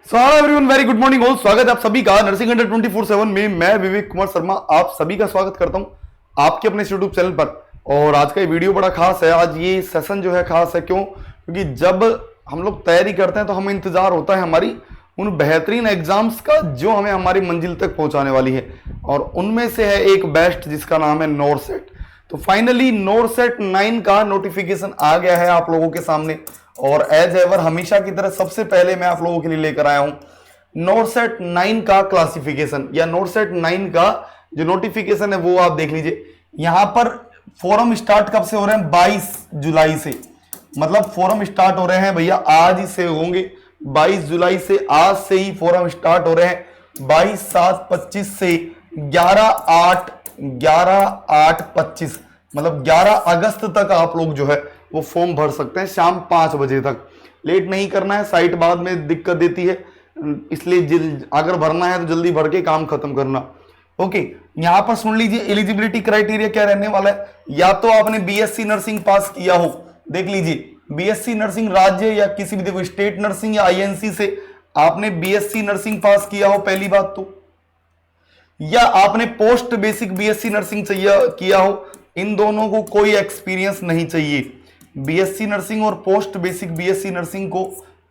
So hello everyone, very good morning all. स्वागत है आप सभी का नर्सिंग अंडर 24/7 में। मैं विवेक कुमार शर्मा आप सभी का स्वागत करता हूं आपके अपने यूट्यूब चैनल पर। और आज का ये वीडियो बड़ा खास है। आज ये सेशन जो है खास है क्योंकि जब हम लोग तैयारी करते हैं तो हमें इंतजार होता है हमारी उन बेहतरीन एग्जाम्स का जो हमें हमारी मंजिल तक पहुंचाने वाली है। और उनमें से है एक बेस्ट जिसका नाम है नोरसेट। तो फाइनली नोरसेट 9 का नोटिफिकेशन आ गया है आप लोगों के सामने। और एज एवर हमेशा की तरह सबसे पहले मैं आप लोगों के लिए लेकर आया हूं नोरसेट 9 का क्लासिफिकेशन या नोरसेट 9 का जो नोटिफिकेशन है वो आप देख लीजिए। यहां पर फोरम स्टार्ट कब से हो रहे हैं? 22 जुलाई से। मतलब फोरम स्टार्ट हो रहे हैं भैया आज ही से होंगे। 22 जुलाई से आज से ही फोरम स्टार्ट हो रहे हैं। 22/7/25 से 11/8/25 मतलब 11 अगस्त तक आप लोग जो है वो फॉर्म भर सकते हैं शाम 5 बजे तक। लेट नहीं करना है, साइट बाद में दिक्कत देती है, इसलिए अगर भरना है तो जल्दी भर के काम खत्म करना। ओके, यहां पर सुन लीजिए एलिजिबिलिटी क्राइटेरिया क्या रहने वाला है। या तो आपने बीएससी नर्सिंग पास किया हो, देख लीजिए बीएससी नर्सिंग राज्य या किसी भी देखो स्टेट नर्सिंग या आईएनसी से आपने बीएससी नर्सिंग पास किया हो पहली बात तो, या आपने पोस्ट बेसिक बीएससी नर्सिंग किया हो। इन दोनों को कोई एक्सपीरियंस नहीं चाहिए। बीएससी नर्सिंग और पोस्ट बेसिक बीएससी नर्सिंग को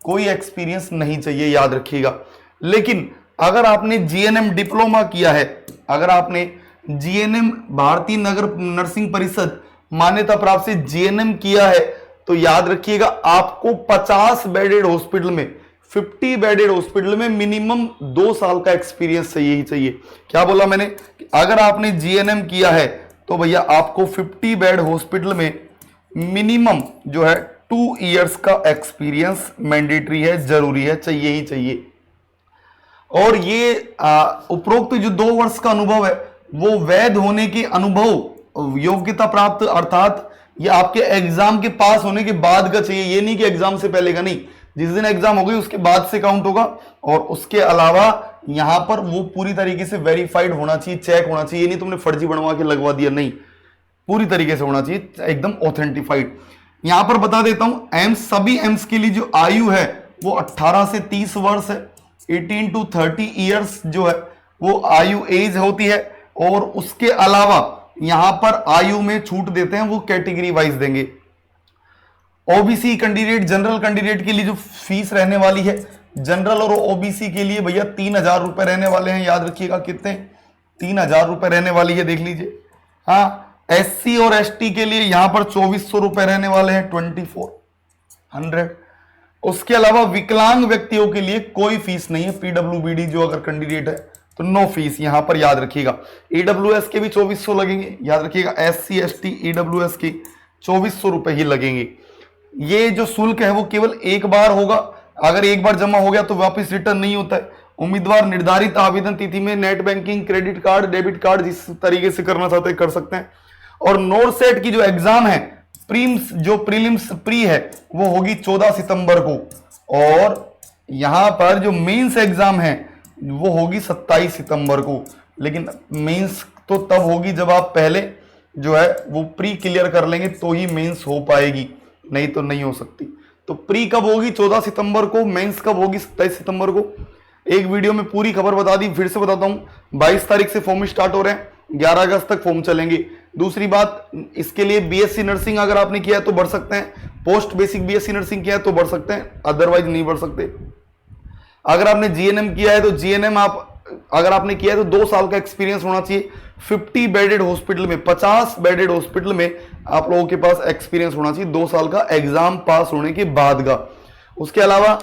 कोई एक्सपीरियंस नहीं चाहिए, याद रखिएगा। लेकिन अगर आपने जीएनएम डिप्लोमा किया है, अगर आपने जीएनएम भारतीय नगर नर्सिंग परिषद मान्यता प्राप्त से जीएनएम किया है तो याद रखिएगा आपको 50 बेडेड हॉस्पिटल में 50 बेडेड हॉस्पिटल में मिनिमम 2 साल का एक्सपीरियंस चाहिए ही चाहिए। क्या बोला मैंने? अगर आपने जीएनएम किया है तो भैया आपको 50 बेड हॉस्पिटल में मिनिमम जो है 2 इयर्स का एक्सपीरियंस मैंडेटरी है, जरूरी है, चाहिए ही चाहिए। और ये उपरोक्त जो 2 वर्ष का अनुभव है वो वैध होने के अनुभव योग्यता प्राप्त, अर्थात ये आपके एग्जाम के पास होने के बाद का चाहिए। ये नहीं कि एग्जाम से पहले का नहीं, जिस दिन एग्जाम हो गई उसके बाद से काउंट होगा। और उसके अलावा यहां पर वो पूरी तरीके से वेरीफाइड होना चाहिए, चेक होना चाहिए। नहीं तुमने फर्जी बनवा के लगवा दिया, नहीं, पूरी तरीके से होना चाहिए, एकदम ऑथेंटिफाइड। यहां पर बता देता हूं एम्स, सभी एम्स के लिए जो आयु है वो 18 से 30 वर्ष है। 18 to 30 ईयर्स जो है वो आयु एज होती है। और उसके अलावा यहां पर आयु में छूट देते हैं, वो कैटेगरी वाइज देंगे। ओबीसी कैंडिडेट, जनरल कैंडिडेट के लिए जो फीस रहने वाली है जनरल और ओबीसी के लिए भैया 3000 रुपए रहने वाले हैं। याद रखिएगा कितने? 3000 रुपए रहने वाली है, देख लीजिए। हाँ, एससी और एसटी के लिए यहां पर 2400 रुपए रहने वाले हैं, 2400। उसके अलावा विकलांग व्यक्तियों के लिए कोई फीस नहीं है। पीडब्ल्यूबीडी जो अगर कैंडिडेट है तो नो फीस यहां पर, याद रखिएगा। ईडब्ल्यूएस के भी 2400 लगेंगे, याद रखिएगा। एससी एसटी ईडब्ल्यूएस के 2400 रुपए ही लगेंगे। ये जो शुल्क है वो केवल एक बार होगा, अगर एक बार जमा हो गया तो वापस रिटर्न नहीं होता है। उम्मीदवार निर्धारित आवेदन तिथि में net banking, credit card, debit card जिस तरीके से करना चाहते हैं कर सकते हैं। और नोरसेट की जो एग्जाम है प्रीलिम्स प्री है वो होगी 14 सितंबर को। और यहां पर जो मेंस एग्जाम है वो होगी 27 सितंबर को। लेकिन मेंस तो तब होगी जब आप पहले जो है वो प्री क्लियर कर लेंगे तो ही मेंस हो पाएगी, नहीं तो नहीं हो सकती। तो प्री कब होगी? 14 सितंबर को। मेंस कब होगी? 27 सितंबर को। एक वीडियो में पूरी खबर बता दी, फिर से बताता हूं। 22 तारीख से फॉर्म स्टार्ट हो रहे हैं, 11 अगस्त तक फॉर्म चलेंगे। दूसरी बात, इसके लिए बीएससी नर्सिंग अगर आपने किया है तो बढ़ सकते हैं, पोस्ट बेसिक बीएससी नर्सिंग किया है तो बढ़ सकते हैं, अदरवाइज नहीं बढ़ सकते। अगर आपने जीएनएम किया है तो जीएनएम अगर आपने किया है तो 2 साल का एक्सपीरियंस होना चाहिए। 50 बेडेड हॉस्पिटल में, 50 बेडेड हॉस्पिटल में आप लोगों के पास एक्सपीरियंस होना चाहिए 2 साल का, एग्जाम पास होने के बाद का। उसके अलावा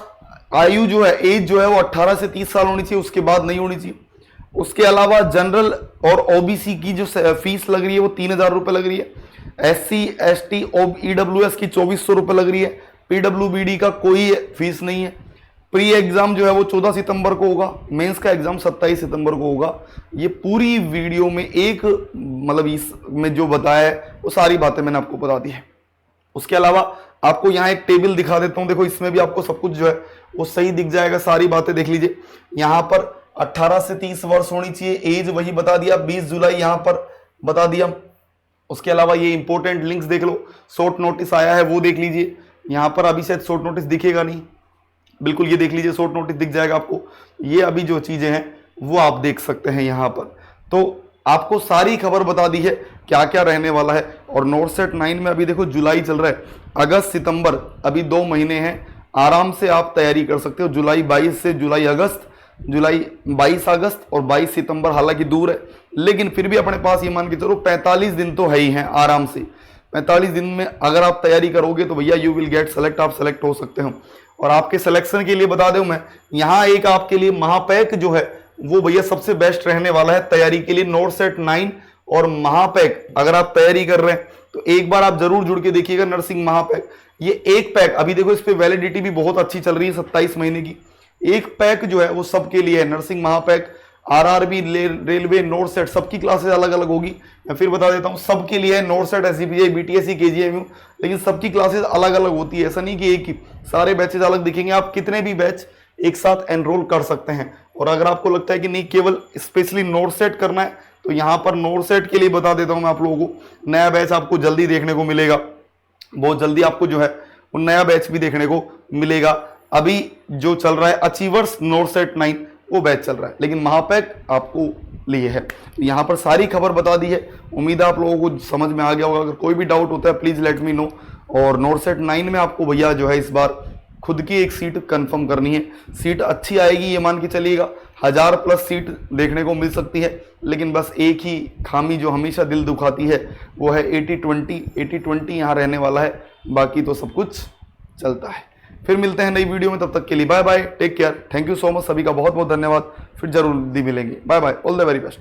आयु जो है, एज जो है वो 18 से 30 साल होनी चाहिए, उसके बाद नहीं होनी चाहिए। उसके अलावा जनरल और ओबीसी की जो फीस लग रही है वो 3000 रुपए लग रही है। एससी एसटी ईडब्ल्यूएस की 2400 रुपए लग रही है। पीडब्ल्यूबीडी का कोई फीस नहीं है। प्री एग्जाम जो है वो 14 सितंबर को होगा, मेंस का एग्जाम 27 सितंबर को होगा। ये पूरी वीडियो में एक मतलब इसमें जो बताया है वो सारी बातें मैंने आपको बता दी है। उसके अलावा आपको यहाँ एक टेबल दिखा देता हूँ, देखो इसमें भी आपको सब कुछ जो है वो सही दिख जाएगा, सारी बातें देख लीजिए। यहाँ पर 18 से 30 वर्ष होनी चाहिए, एज वही बता दिया, 20 जुलाई यहाँ पर बता दिया। उसके अलावा ये इंपॉर्टेंट लिंक्स देख लो, शॉर्ट नोटिस आया है वो देख लीजिए। यहाँ पर अभी शायद शॉर्ट नोटिस दिखेगा नहीं, बिल्कुल ये देख लीजिए, शॉर्ट नोटिस दिख जाएगा आपको। ये अभी जो चीज़ें हैं वो आप देख सकते हैं यहाँ पर। तो आपको सारी खबर बता दी है क्या क्या रहने वाला है। और नोट सेट 9 में अभी देखो जुलाई चल रहा है, अगस्त सितंबर अभी 2 महीने हैं, आराम से आप तैयारी कर सकते हो। जुलाई 22 से जुलाई 22 अगस्त और 22 सितंबर हालांकि दूर है, लेकिन फिर भी अपने पास ये मान के चलो 45 दिन तो है ही हैं आराम से। 45 दिन में अगर आप तैयारी करोगे तो भैया यू विल गेट सेलेक्ट, आप सेलेक्ट हो सकते हो। और आपके सिलेक्शन के लिए बता दूं मैं, यहाँ एक आपके लिए महापैक जो है वो भैया सबसे बेस्ट रहने वाला है तैयारी के लिए। नोट सेट 9 और महापैक अगर आप तैयारी कर रहे हैं तो एक बार आप जरूर जुड़ के देखिएगा। नर्सिंग महापैक, ये एक पैक अभी देखो इस पे वैलिडिटी भी बहुत अच्छी चल रही है 27 महीने की। एक पैक जो है वो सबके लिए है, नर्सिंग महापैक, आरआरबी, रेलवे, नोट सेट, सबकी क्लासेस अलग अलग होगी। मैं फिर बता देता हूँ, सबके लिए है नोट सेट, एससीपीआई, बीटीएससी, केजीएमयू, लेकिन सबकी क्लासेस अलग अलग होती है। ऐसा नहीं कि एक ही, सारे बैचेज अलग दिखेंगे। आप कितने भी बैच एक साथ एनरोल कर सकते हैं। और अगर आपको लगता है कि नहीं केवल स्पेशली नोट सेट करना है, तो यहाँ पर नोट सेट के लिए बता देता हूँ मैं आप लोगों को, नया बैच आपको जल्दी देखने को मिलेगा। बहुत जल्दी आपको जो है वो नया बैच भी देखने को मिलेगा। अभी जो चल रहा है अचीवर्स नोट सेट 9 वो बैच चल रहा है, लेकिन महापैक आपको लिए है। यहाँ पर सारी खबर बता दी है, उम्मीद है आप लोगों को समझ में आ गया होगा। अगर कोई भी डाउट होता है प्लीज लेट मी नो। और नोट सेट 9 में आपको भैया जो है इस बार खुद की एक सीट कंफर्म करनी है। सीट अच्छी आएगी ये मान के चलिएगा, 1000+ सीट देखने को मिल सकती है। लेकिन बस एक ही खामी जो हमेशा दिल दुखाती है वो है 80-20 यहाँ रहने वाला है, बाकी तो सब कुछ चलता है। फिर मिलते हैं नई वीडियो में, तब तक के लिए bye bye, take care, thank you so much, सभी का बहुत बहुत धन्यवाद। फिर जरूर मिलेंगे, bye bye, all the very best.